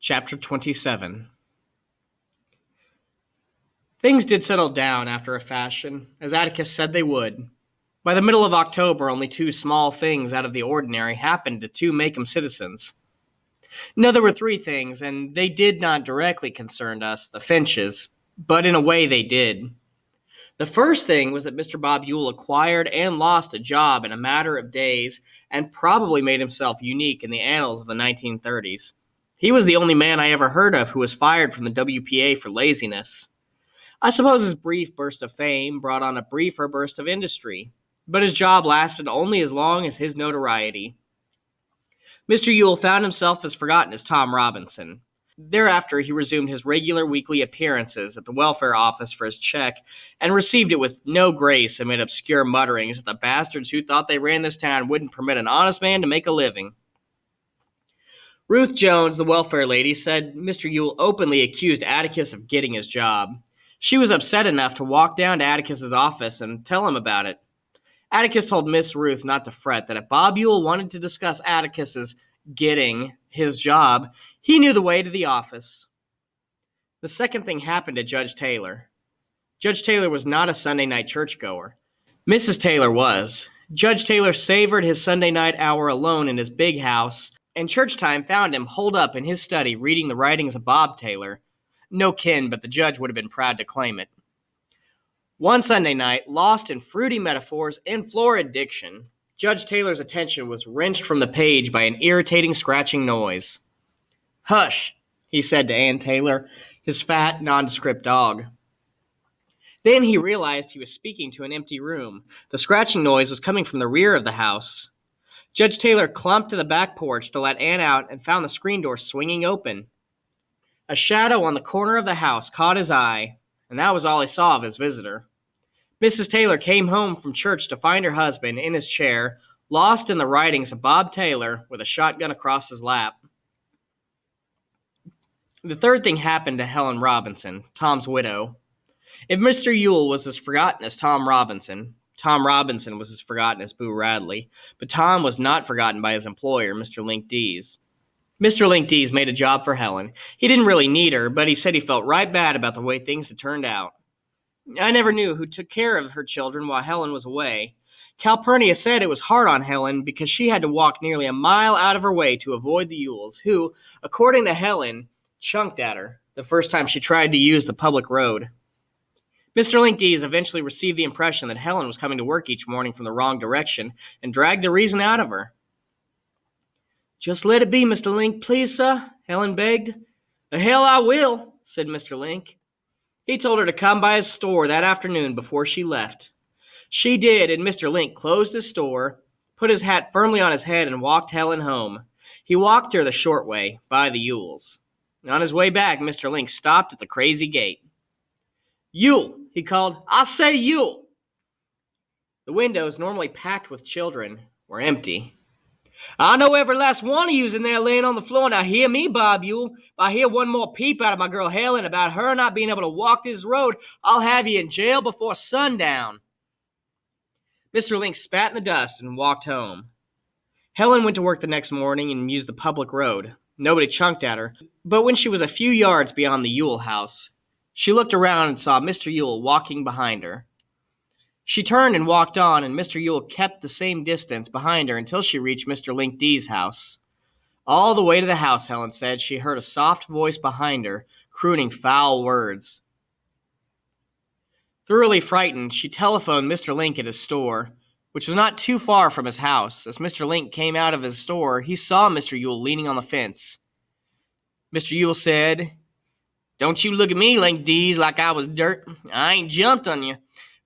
Chapter 27. Things did settle down after a fashion, as Atticus said they would. By the middle of October, only two small things out of the ordinary happened to two Macomb citizens. No, there were three things, and they did not directly concern us, the Finches, but in a way they did. The first thing was that Mr. Bob Ewell acquired and lost a job in a matter of days and probably made himself unique in the annals of the 1930s. He was the only man I ever heard of who was fired from the WPA for laziness. I suppose his brief burst of fame brought on a briefer burst of industry, but his job lasted only as long as his notoriety. Mr. Ewell found himself as forgotten as Tom Robinson. Thereafter, he resumed his regular weekly appearances at the welfare office for his check and received it with no grace amid obscure mutterings that the bastards who thought they ran this town wouldn't permit an honest man to make a living. Ruth Jones, the welfare lady, said Mr. Ewell openly accused Atticus of getting his job. She was upset enough to walk down to Atticus's office and tell him about it. Atticus told Miss Ruth not to fret, that if Bob Ewell wanted to discuss Atticus's getting his job, he knew the way to the office. The second thing happened to Judge Taylor. Judge Taylor was not a Sunday night churchgoer. Mrs. Taylor was. Judge Taylor savored his Sunday night hour alone in his big house, and church time found him holed up in his study reading the writings of Bob Taylor. No kin, but the judge would have been proud to claim it. One Sunday night, lost in fruity metaphors and florid diction, Judge Taylor's attention was wrenched from the page by an irritating scratching noise. "Hush," he said to Ann Taylor, his fat, nondescript dog. Then he realized he was speaking to an empty room. The scratching noise was coming from the rear of the house. Judge Taylor clumped to the back porch to let Ann out and found the screen door swinging open. A shadow on the corner of the house caught his eye, and that was all he saw of his visitor. Mrs. Taylor came home from church to find her husband in his chair, lost in the writings of Bob Taylor, with a shotgun across his lap. The third thing happened to Helen Robinson, Tom's widow. If Mr. Ewell was as forgotten as Tom Robinson was as forgotten as Boo Radley, but Tom was not forgotten by his employer, Mr. Link Dees. Mr. Link Dees made a job for Helen. He didn't really need her, but he said he felt right bad about the way things had turned out. I never knew who took care of her children while Helen was away. Calpurnia said it was hard on Helen because she had to walk nearly a mile out of her way to avoid the Ewells, who, according to Helen, chunked at her the first time she tried to use the public road. Mr. Link Dees eventually received the impression that Helen was coming to work each morning from the wrong direction and dragged the reason out of her. "Just let it be, Mr. Link, please, sir," Helen begged. "The hell I will," said Mr. Link. He told her to come by his store that afternoon before she left. She did, and Mr. Link closed his store, put his hat firmly on his head, and walked Helen home. He walked her the short way, by the Ewells. On his way back, Mr. Link stopped at the crazy gate. "Ewell," he called. "I say, Ewell." The windows, normally packed with children, were empty. "I know every last one of you's in there laying on the floor. Now hear me, Bob Ewell. If I hear one more peep out of my girl Helen about her not being able to walk this road, I'll have you in jail before sundown." Mr. Link spat in the dust and walked home. Helen went to work the next morning and used the public road. Nobody chunked at her, but when she was a few yards beyond the Ewell house, she looked around and saw Mr. Ewell walking behind her. She turned and walked on, and Mr. Ewell kept the same distance behind her until she reached Mr. Link Dees' house. All the way to the house, Helen said, she heard a soft voice behind her, crooning foul words. Thoroughly frightened, she telephoned Mr. Link at his store, which was not too far from his house. As Mr. Link came out of his store, he saw Mr. Ewell leaning on the fence. Mr. Ewell said, "Don't you look at me, Link Dees, like I was dirt. I ain't jumped on you.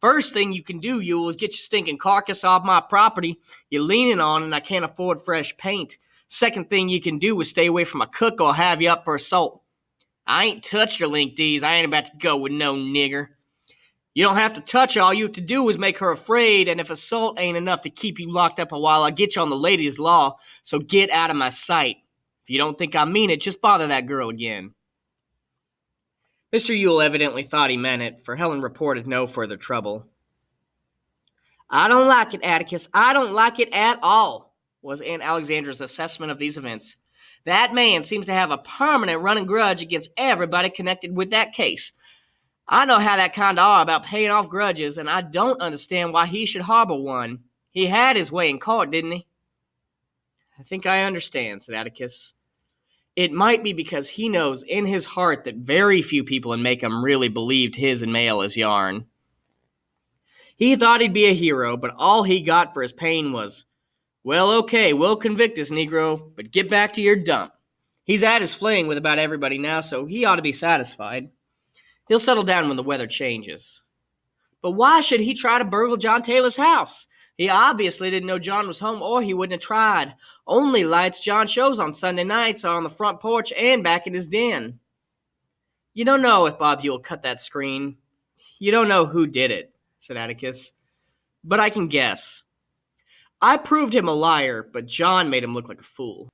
First thing you can do, Ewell, is get your stinking carcass off my property. You're leaning on and I can't afford fresh paint. Second thing you can do is stay away from a cook or I'll have you up for assault. I ain't touched her, Link Dees. I ain't about to go with no nigger. You don't have to touch her. All you have to do is make her afraid, and if assault ain't enough to keep you locked up a while, I'll get you on the ladies' law, so get out of my sight. If you don't think I mean it, just bother that girl again." Mr. Ewell evidently thought he meant it, for Helen reported no further trouble. "I don't like it, Atticus. I don't like it at all," was Aunt Alexandra's assessment of these events. That man seems to have a permanent running grudge against everybody connected with that case. I know how that kind of are about paying off grudges, and I don't understand why he should harbor one. He had his way in court, didn't he?" "I think I understand," said Atticus. "It might be because he knows in his heart that very few people in Macomb really believed his and Mayla's yarn. He thought he'd be a hero, but all he got for his pain was, 'Well, okay, we'll convict this Negro, but get back to your dump.' He's at his fling with about everybody now, so he ought to be satisfied. He'll settle down when the weather changes." "But why should he try to burgle John Taylor's house? He obviously didn't know John was home, or he wouldn't have tried. Only lights John shows on Sunday nights are on the front porch and back in his den." "You don't know if Bob Ewell cut that screen. You don't know who did it," said Atticus. "But I can guess. I proved him a liar, but John made him look like a fool.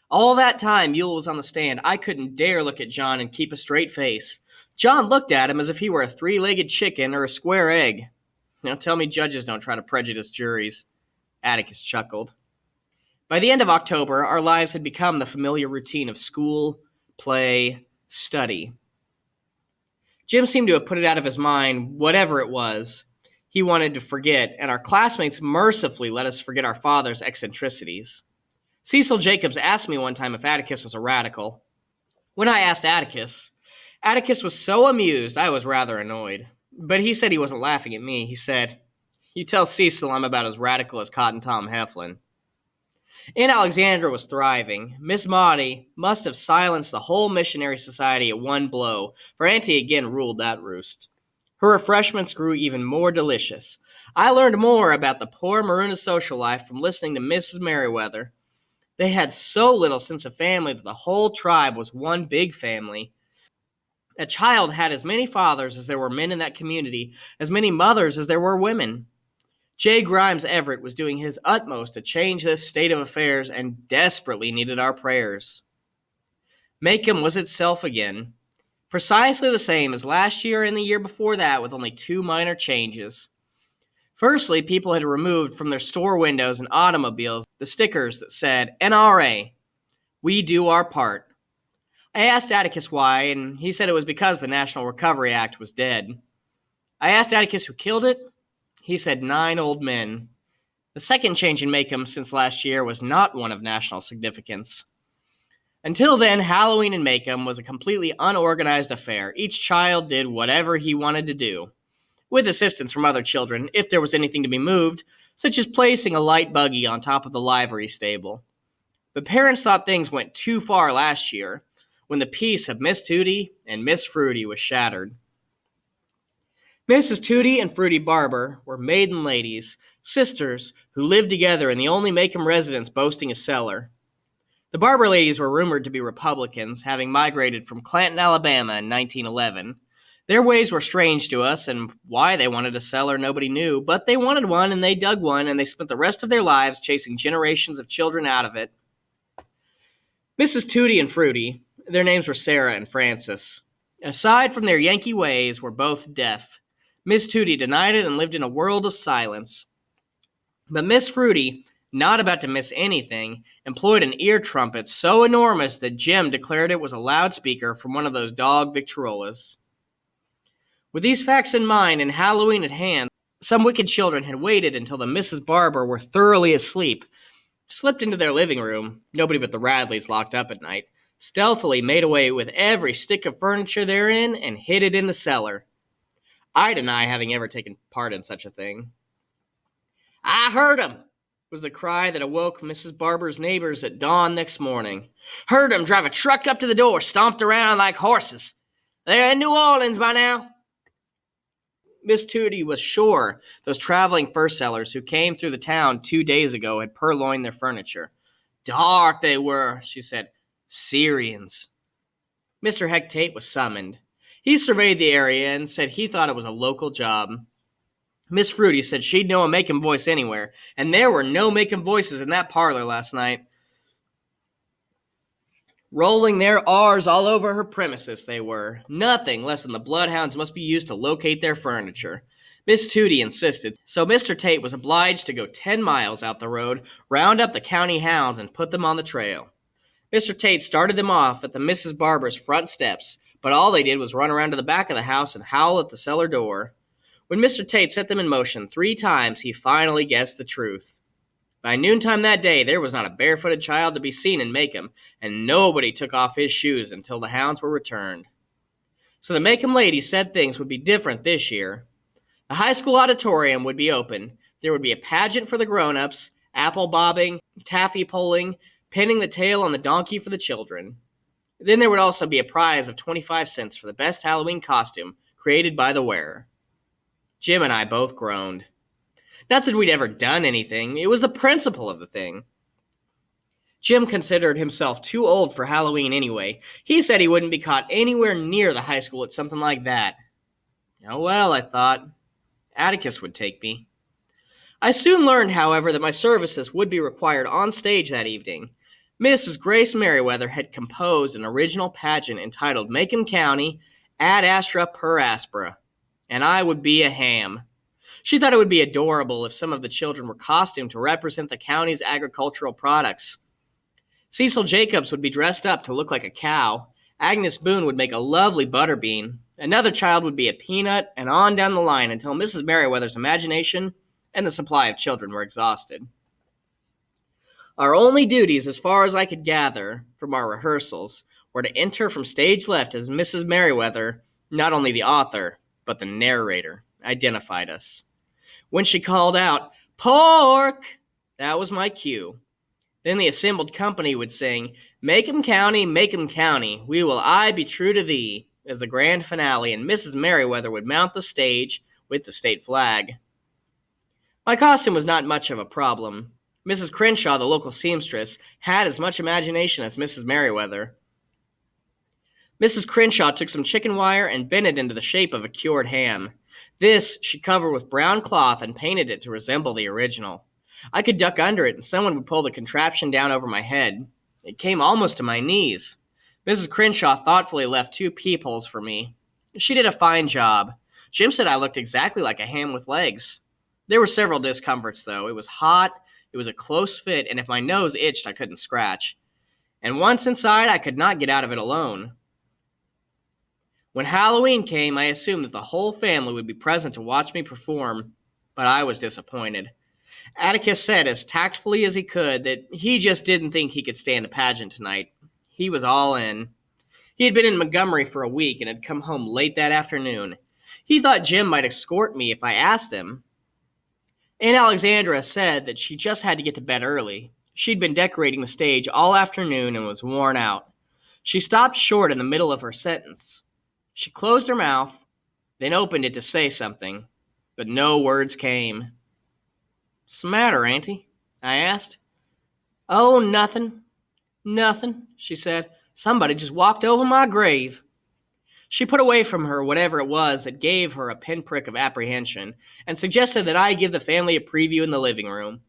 All that time Ewell was on the stand, I couldn't dare look at John and keep a straight face. John looked at him as if he were a three-legged chicken or a square egg. Now tell me judges don't try to prejudice juries." Atticus chuckled. By the end of October, our lives had become the familiar routine of school, play, study. Jim seemed to have put it out of his mind, whatever it was he wanted to forget, and our classmates mercifully let us forget our father's eccentricities. Cecil Jacobs asked me one time if Atticus was a radical. When I asked Atticus was so amused I was rather annoyed. But he said he wasn't laughing at me. He said, "You tell Cecil I'm about as radical as Cotton Tom Heflin." Aunt Alexandra was thriving. Miss Maudie must have silenced the whole missionary society at one blow, for Auntie again ruled that roost. Her refreshments grew even more delicious. I learned more about the poor Maruna social life from listening to Mrs. Merriweather. They had so little sense of family that the whole tribe was one big family. A child had as many fathers as there were men in that community, as many mothers as there were women. J. Grimes Everett was doing his utmost to change this state of affairs and desperately needed our prayers. Macomb was itself again, precisely the same as last year and the year before that, with only two minor changes. Firstly, people had removed from their store windows and automobiles the stickers that said, "NRA, we do our part." I asked Atticus why, and he said it was because the National Recovery Act was dead. I asked Atticus who killed it. He said 9 old men. The second change in Macomb since last year was not one of national significance. Until then, Halloween in Macomb was a completely unorganized affair. Each child did whatever he wanted to do, with assistance from other children if there was anything to be moved, such as placing a light buggy on top of the livery stable. But parents thought things went too far last year, when the peace of Miss Tootie and Miss Fruity was shattered. Mrs. Tootie and Fruity Barber were maiden ladies, sisters, who lived together in the only Macomb residence boasting a cellar. The Barber ladies were rumored to be Republicans, having migrated from Clanton, Alabama in 1911. Their ways were strange to us, and why they wanted a cellar nobody knew, but they wanted one, and they dug one, and they spent the rest of their lives chasing generations of children out of it. Mrs. Tootie and Fruity, their names were Sarah and Frances, aside from their Yankee ways, were both deaf. Miss Tootie denied it and lived in a world of silence. But Miss Fruity, not about to miss anything, employed an ear trumpet so enormous that Jim declared it was a loudspeaker from one of those dog Victrolas. With these facts in mind and Halloween at hand, some wicked children had waited until the Mrs. Barber were thoroughly asleep, slipped into their living room, nobody but the Radleys locked up at night, stealthily made away with every stick of furniture therein, and hid it in the cellar. I deny having ever taken part in such a thing. "I heard 'em," was the cry that awoke Mrs. Barber's neighbors at dawn next morning. "Heard 'em drive a truck up to the door, stomped around like horses. They're in New Orleans by now." Miss Tootie was sure those traveling fur sellers who came through the town 2 days ago had purloined their furniture. "Dark they were," she said. "Syrians." Mr. Heck Tate was summoned. He surveyed the area and said he thought it was a local job. Miss Fruity said she'd know a Macomb voice anywhere, and there were no Macomb voices in that parlor last night. Rolling their R's all over her premises, they were. Nothing less than the bloodhounds must be used to locate their furniture. Miss Tootie insisted, so Mr. Tate was obliged to go 10 miles out the road, round up the county hounds, and put them on the trail. Mr. Tate started them off at the Mrs. Barber's front steps, but all they did was run around to the back of the house and howl at the cellar door. When Mr. Tate set them in motion 3 times, he finally guessed the truth. By noontime that day, there was not a barefooted child to be seen in Macomb, and nobody took off his shoes until the hounds were returned. So the Macomb ladies said things would be different this year. The high school auditorium would be open. There would be a pageant for the grown-ups, apple bobbing, taffy pulling, pinning the tail on the donkey for the children. Then there would also be a prize of 25 cents for the best Halloween costume created by the wearer. Jim and I both groaned. Not that we'd ever done anything, it was the principle of the thing. Jim considered himself too old for Halloween anyway. He said he wouldn't be caught anywhere near the high school at something like that. Oh well, I thought. Atticus would take me. I soon learned, however, that my services would be required on stage that evening. Mrs. Grace Merriweather had composed an original pageant entitled Macomb County Ad Astra Per Aspera, and I would be a ham. She thought it would be adorable if some of the children were costumed to represent the county's agricultural products. Cecil Jacobs would be dressed up to look like a cow. Agnes Boone would make a lovely butterbean. Another child would be a peanut, and on down the line until Mrs. Merriweather's imagination and the supply of children were exhausted. Our only duties, as far as I could gather from our rehearsals, were to enter from stage left as Mrs. Merriweather, not only the author, but the narrator, identified us. When she called out, "Pork!" that was my cue. Then the assembled company would sing, Macomb County, we will aye be true to thee," as the grand finale, and Mrs. Merriweather would mount the stage with the state flag. My costume was not much of a problem. Mrs. Crenshaw, the local seamstress, had as much imagination as Mrs. Merriweather. Mrs. Crenshaw took some chicken wire and bent it into the shape of a cured ham. This she covered with brown cloth and painted it to resemble the original. I could duck under it, and someone would pull the contraption down over my head. It came almost to my knees. Mrs. Crenshaw thoughtfully left 2 peepholes for me. She did a fine job. Jim said I looked exactly like a ham with legs. There were several discomforts, though. It was hot, it was a close fit, and if my nose itched, I couldn't scratch. And once inside, I could not get out of it alone. When Halloween came, I assumed that the whole family would be present to watch me perform, but I was disappointed. Atticus said as tactfully as he could that he just didn't think he could stand a pageant tonight. He was all in. He had been in Montgomery for a week and had come home late that afternoon. He thought Jim might escort me if I asked him. Aunt Alexandra said that she just had to get to bed early. She'd been decorating the stage all afternoon and was worn out. She stopped short in the middle of her sentence. She closed her mouth, then opened it to say something, but no words came. "What's the matter, Auntie?" I asked. "Oh, nothing, she said. "Somebody just walked over my grave." She put away from her whatever it was that gave her a pinprick of apprehension and suggested that I give the family a preview in the living room.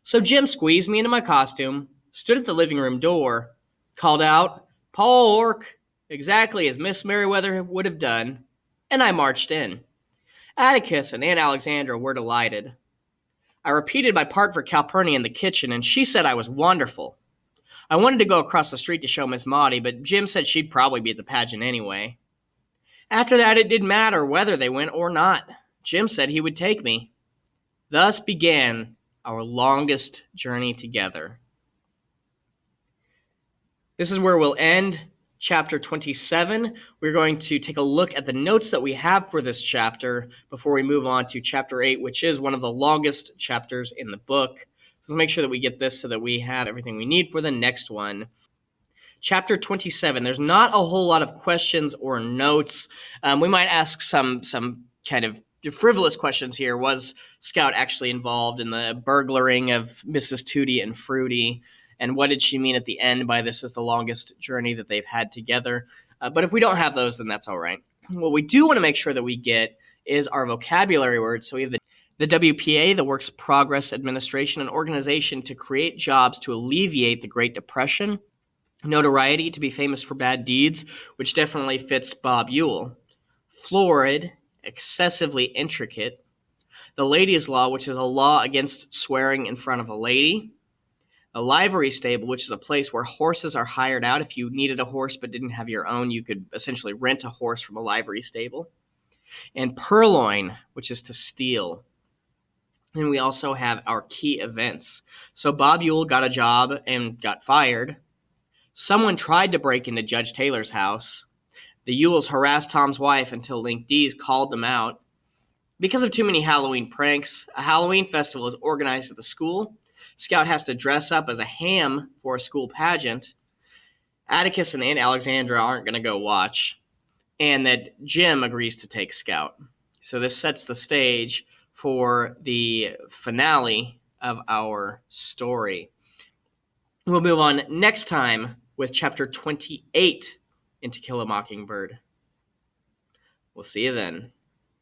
So Jim squeezed me into my costume, stood at the living room door, called out, "Pork," exactly as Miss Merriweather would have done, and I marched in. Atticus and Aunt Alexandra were delighted. I repeated my part for Calpurnia in the kitchen, and she said I was wonderful. I wanted to go across the street to show Miss Maudie, but Jim said she'd probably be at the pageant anyway. After that, it didn't matter whether they went or not. Jim said he would take me. Thus began our longest journey together. This is where we'll end chapter 27. We're going to take a look at the notes that we have for this chapter before we move on to chapter 8, which is one of the longest chapters in the book. So let's make sure that we get this so that we have everything we need for the next one. Chapter 27, there's not a whole lot of questions or notes. We might ask some kind of frivolous questions here. Was Scout actually involved in the burglaring of Mrs. Tootie and Fruity? And what did she mean at the end by this is the longest journey that they've had together? But if we don't have those, then that's all right. What we do want to make sure that we get is our vocabulary words. So we have the WPA, the Works Progress Administration, an organization to create jobs to alleviate the Great Depression. Notoriety, to be famous for bad deeds, which definitely fits Bob Ewell. Florid, excessively intricate. The Ladies' Law, which is a law against swearing in front of a lady. A livery stable, which is a place where horses are hired out. If you needed a horse but didn't have your own, you could essentially rent a horse from a livery stable. And purloin, which is to steal. And we also have our key events. So Bob Ewell got a job and got fired. Someone tried to break into Judge Taylor's house. The Ewells harassed Tom's wife until Link Dees called them out. Because of too many Halloween pranks, a Halloween festival is organized at the school. Scout has to dress up as a ham for a school pageant. Atticus and Aunt Alexandra aren't going to go watch. And that Jim agrees to take Scout. So this sets the stage for the finale of our story. We'll move on next time with chapter 28 in To Kill a Mockingbird. We'll see you then.